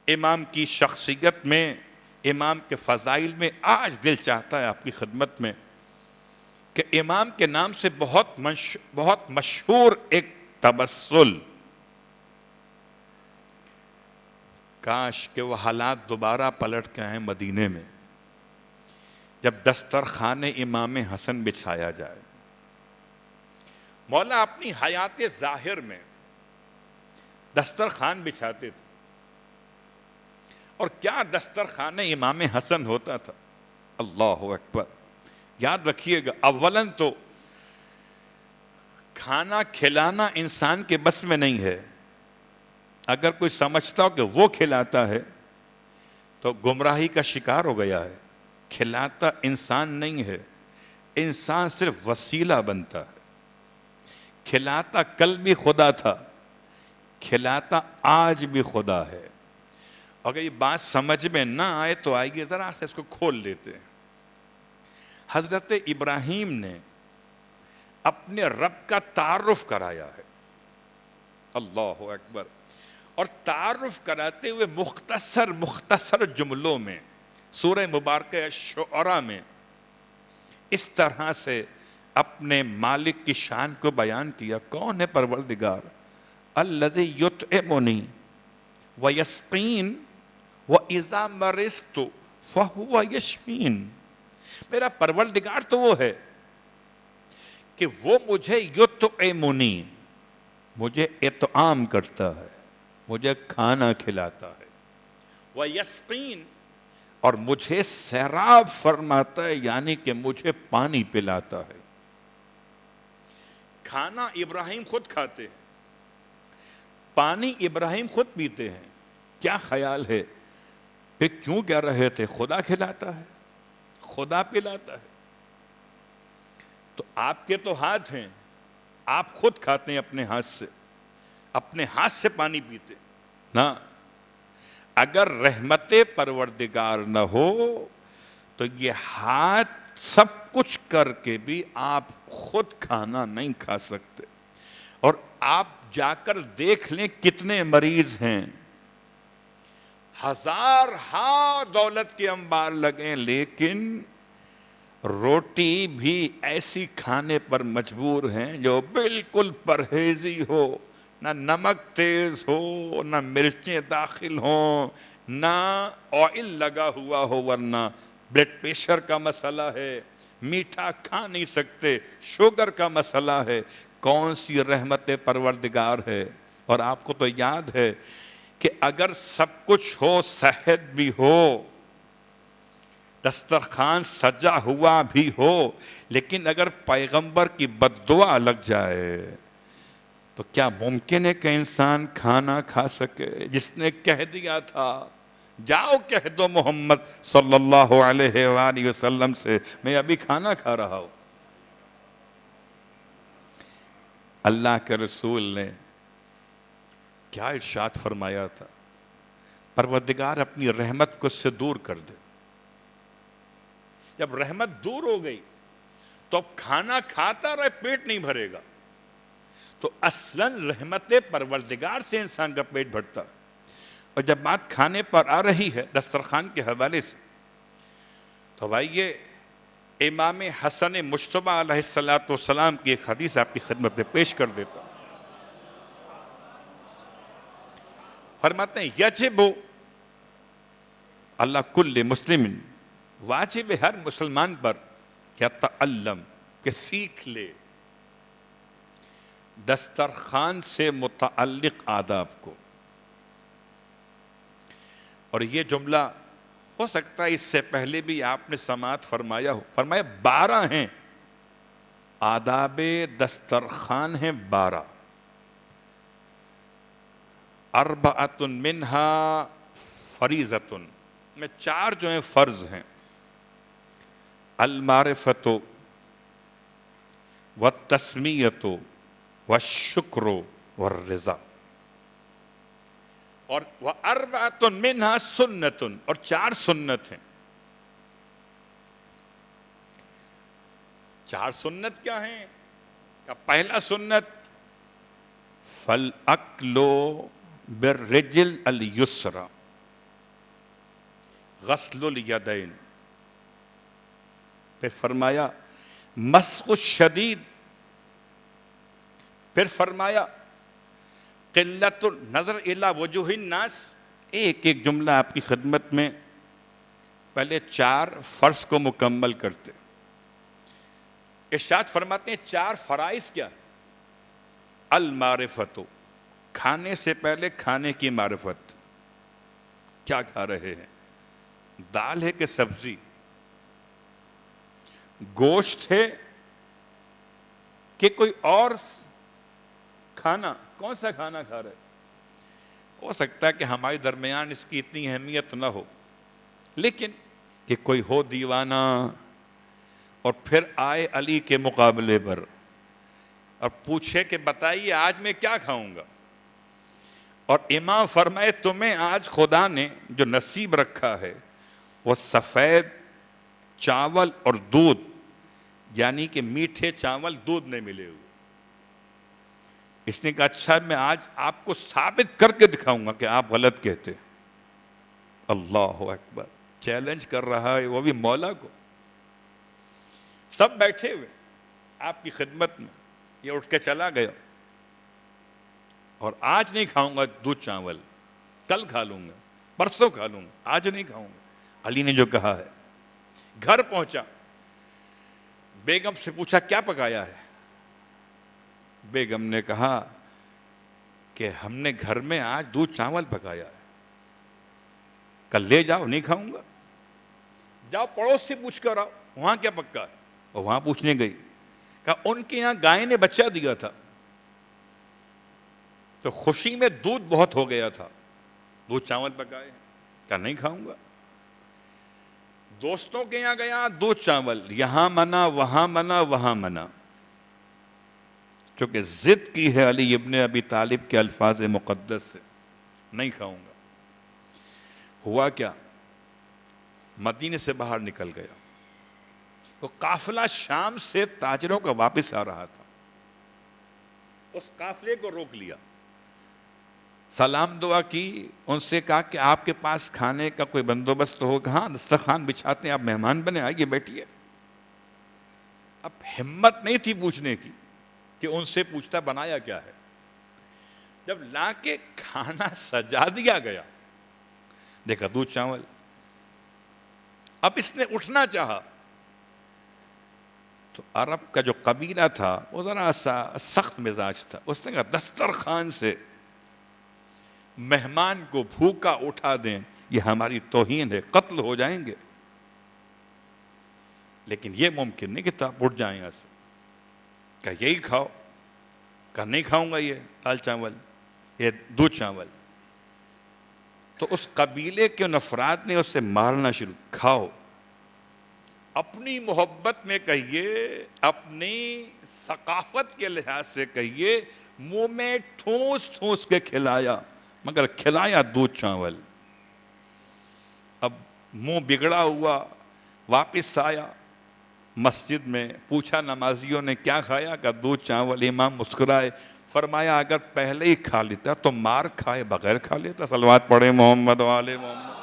امام کی شخصیت میں، امام کے فضائل میں آج دل چاہتا ہے آپ کی خدمت میں کہ امام کے نام سے بہت مشہور ایک تبسل، کاش کہ وہ حالات دوبارہ پلٹ کے آئیں مدینے میں، جب دسترخوان امام حسن بچھایا جائے۔ مولا اپنی حیات ظاہر میں دسترخوان بچھاتے تھے، اور کیا دسترخوان امام حسن ہوتا تھا، اللہ اکبر۔ یاد رکھیے گا، اولاً تو کھانا کھلانا انسان کے بس میں نہیں ہے۔ اگر کوئی سمجھتا ہو کہ وہ کھلاتا ہے تو گمراہی کا شکار ہو گیا ہے۔ کھلاتا انسان نہیں ہے، انسان صرف وسیلہ بنتا ہے۔ کھلاتا کل بھی خدا تھا، کھلاتا آج بھی خدا ہے۔ اگر یہ بات سمجھ میں نہ آئے تو آئیے ذرا سے اس کو کھول لیتے ہیں۔ حضرت ابراہیم نے اپنے رب کا تعارف کرایا ہے، اللہ اکبر، اور تعارف کراتے ہوئے مختصر جملوں میں سورہ مبارکہ شعراء میں اس طرح سے اپنے مالک کی شان کو بیان کیا۔ کون ہے پروردگار؟ الذی یطعمنی ویسقین وَإِذَا مَرِضْتُ فَهُوَ يَشْفِينِ۔ میرا پروردگار تو وہ ہے کہ وہ مجھے یطعمنی، مجھے اطعام کرتا ہے، مجھے کھانا کھلاتا ہے، وَيَسْقِينِ، اور مجھے سیراب فرماتا ہے، یعنی کہ مجھے پانی پلاتا ہے۔ کھانا ابراہیم خود کھاتے ہیں، پانی ابراہیم خود پیتے ہیں۔ کیا خیال ہے پھر کیوں کہہ رہے تھے خدا کھلاتا ہے، خدا پلاتا ہے؟ تو آپ کے تو ہاتھ ہیں، آپ خود کھاتے ہیں اپنے ہاتھ سے پانی پیتے نہ۔ اگر رحمت پروردگار نہ ہو تو یہ ہاتھ سب کچھ کر کے بھی آپ خود کھانا نہیں کھا سکتے۔ اور آپ جا کر دیکھ لیں کتنے مریض ہیں، ہزارہا دولت کے انبار لگیں، لیکن روٹی بھی ایسی کھانے پر مجبور ہیں جو بالکل پرہیزی ہو، نہ نمک تیز ہو، نہ مرچیں داخل ہوں، نہ آئل لگا ہوا ہو، ورنہ بلڈ پریشر کا مسئلہ ہے، میٹھا کھا نہیں سکتے، شوگر کا مسئلہ ہے۔ کون سی رحمت پروردگار ہے؟ اور آپ کو تو یاد ہے کہ اگر سب کچھ ہو، صحت بھی ہو، دسترخوان سجا ہوا بھی ہو، لیکن اگر پیغمبر کی بد دعا لگ جائے تو کیا ممکن ہے کہ انسان کھانا کھا سکے؟ جس نے کہہ دیا تھا جاؤ کہہ دو محمد صلی اللہ علیہ وآلہ وسلم سے میں ابھی کھانا کھا رہا ہوں۔ اللہ کے رسول نے کیا ارشاد فرمایا تھا؟ پروردگار اپنی رحمت کو اس سے دور کر دے۔ جب رحمت دور ہو گئی تو اب کھانا کھاتا رہے پیٹ نہیں بھرے گا۔ تو اصلاً رحمت پروردگار سے انسان کا پیٹ بھرتا ہے۔ اور جب بات کھانے پر آ رہی ہے دسترخوان کے حوالے سے، تو بھائیے امام حسن مجتبیٰ علیہ السلام کی ایک حدیث آپ کی خدمت میں پیش کر دیتا ہوں۔ فرماتے ہیں یجب اللہ کل مسلم، واجب ہے ہر مسلمان پر یتعلم، کہ سیکھ لے دسترخوان سے متعلق آداب کو۔ اور یہ جملہ ہو سکتا ہے اس سے پہلے بھی آپ نے سماعت فرمایا ہو، فرمایا 12 ہیں آداب دسترخوان ہیں، 12۔ اربعۃ منہا فریضۃ، میں 4 جو ہیں فرض ہیں، المعرفۃ والتسمیۃ والشکر والرضا، اور وَأَرْبَعَةٌ مِّنْهَا سُنَّةٌ، اور 4 سنت ہیں۔ 4 سنت کیا ہیں؟ کہ پہلا سنت فَالْأَكْلُ بِالرِّجِلِ الْيُسْرَى، غسل الیدین، پھر فرمایا مسح الشدید، پھر فرمایا قلت النظر الی وجوہ الناس۔ ایک ایک جملہ آپ کی خدمت میں، پہلے 4 فرض کو مکمل کرتے، ارشاد فرماتے ہیں 4 فرائض کیا؟ المعرفت، کھانے سے پہلے کھانے کی معرفت، کیا کھا رہے ہیں، دال ہے کہ سبزی، گوشت ہے کہ کوئی اور کھانا، کون سا کھانا کھا رہے؟ ہو سکتا ہے کہ ہمارے درمیان اس کی اتنی اہمیت نہ ہو، لیکن کہ کوئی ہو دیوانہ اور پھر آئے علی کے مقابلے پر اور پوچھے کہ بتائیے آج میں کیا کھاؤں گا، اور امام فرمائے تمہیں آج خدا نے جو نصیب رکھا ہے وہ سفید چاول اور دودھ، یعنی کہ میٹھے چاول دودھ نہیں ملے ہوئے۔ اس نے کہا اچھا میں آج آپ کو ثابت کر کے دکھاؤں گا کہ آپ غلط کہتے۔ اللہ اکبر، چیلنج کر رہا ہے وہ بھی مولا کو۔ سب بیٹھے ہوئے آپ کی خدمت میں، یہ اٹھ کے چلا گیا اور آج نہیں کھاؤں گا دودھ چاول، کل کھا لوں گا، پرسوں کھا لوں گا، آج نہیں کھاؤں گا۔ علی نے جو کہا ہے، گھر پہنچا، بیگم سے پوچھا کیا پکایا ہے؟ بیگم نے کہا کہ ہم نے گھر میں آج دودھ چاول پکایا ہے، کل لے جاؤ، نہیں کھاؤں گا۔ جاؤ پڑوس سے پوچھ کر آؤ وہاں کیا پکا ہے، اور وہاں پوچھنے گئی، کہا ان کے یہاں گائے نے بچہ دیا تھا تو خوشی میں دودھ بہت ہو گیا تھا، دودھ چاول پکائے، کہا نہیں کھاؤں گا۔ دوستوں کے یہاں گیا، دودھ چاول، یہاں منع، وہاں منع، وہاں منع، چونکہ ضد کی ہے علی ابن ابی طالب کے الفاظ مقدس سے، نہیں کھاؤں گا۔ ہوا کیا، مدینے سے باہر نکل گیا، وہ قافلہ شام سے تاجروں کا واپس آ رہا تھا، اس قافلے کو روک لیا، سلام دعا کی، ان سے کہا کہ آپ کے پاس کھانے کا کوئی بندوبست ہو؟ ہاں دسترخوان بچھاتے ہیں، آپ مہمان بنے، آئیے بیٹھیے۔ اب ہمت نہیں تھی پوچھنے کی کہ ان سے پوچھتا بنایا کیا ہے۔ جب لا کے کھانا سجا دیا گیا، دیکھا دودھ چاول، اب اس نے اٹھنا چاہا تو عرب کا جو قبیلہ تھا وہ ذرا سا سخت مزاج تھا، اس نے کہا دسترخوان سے مہمان کو بھوکا اٹھا دیں یہ ہماری توہین ہے، قتل ہو جائیں گے، لیکن یہ ممکن نہیں کہ آپ اٹھ جائیں یہاں سے۔ کہا یہی کھاؤ، کہا نہیں کھاؤں گا یہ دال چاول، یہ دودھ چاول۔ تو اس قبیلے کے افراد نے اسے مارنا شروع، کھاؤ، اپنی محبت میں کہیے، اپنی ثقافت کے لحاظ سے کہیے، منہ میں ٹھوس ٹھوس کے کھلایا، مگر کھلایا دودھ چاول۔ اب منہ بگڑا ہوا واپس آیا مسجد میں، پوچھا نمازیوں نے کیا کھایا؟ کہ دودھ چاول۔ امام مسکرائے، فرمایا اگر پہلے ہی کھا لیتا تو مار کھائے بغیر کھا لیتا۔ صلوات پڑھے محمد و آل محمد۔